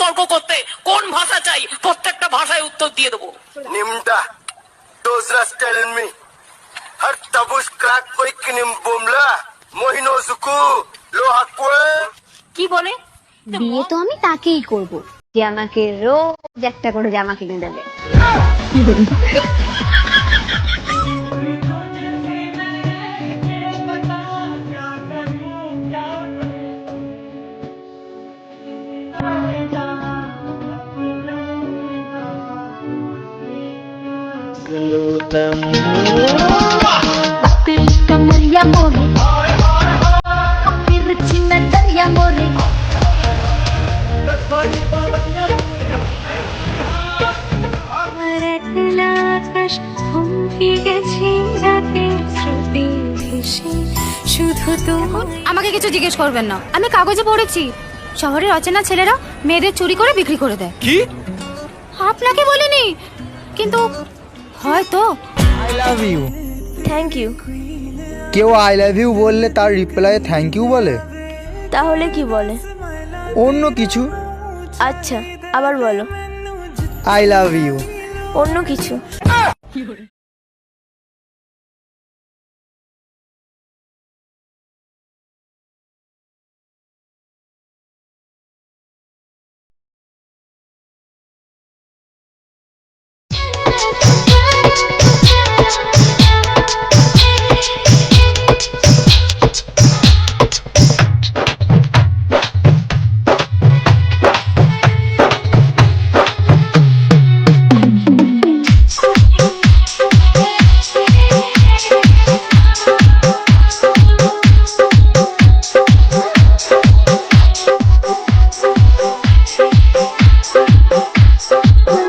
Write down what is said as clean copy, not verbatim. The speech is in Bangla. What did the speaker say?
তর্ক করতে কোন ভাষা চাই প্রত্যেকটা ভাষায় উত্তর দিয়ে দেবো। Nimda, those just telling me. Har tabush crack quick nim bumla. Mohino zuku, lo hakwe. কি বলে? বিয়ে তো আমি তাকেই করব যে আমাকে রোজ একটা করে জামা কিনে দেবে। Kamaria more, pirchina daria more. আমার একলা আকাশ থমকে গেছে রাতে স্মৃতি ভেসে শুধু তোমার। আমাকে কিছু জিজ্ঞেস করবেন না, আমি কাগজে পড়েছি শহরের অচেনা ছেলেরা মেয়েদের চুরি করে বিক্রি করে দেয়। কি? আপনাকে বলিনি, কিন্তু হয়তো। I love you. Thank you. কেউ আই লাভ ইউ বললে তার রিপ্লাই থ্যাংক ইউ বলে? তাহলে কি বলে? অন্য কিছু। আচ্ছা, আবার বলো। I love you. অন্য কিছু।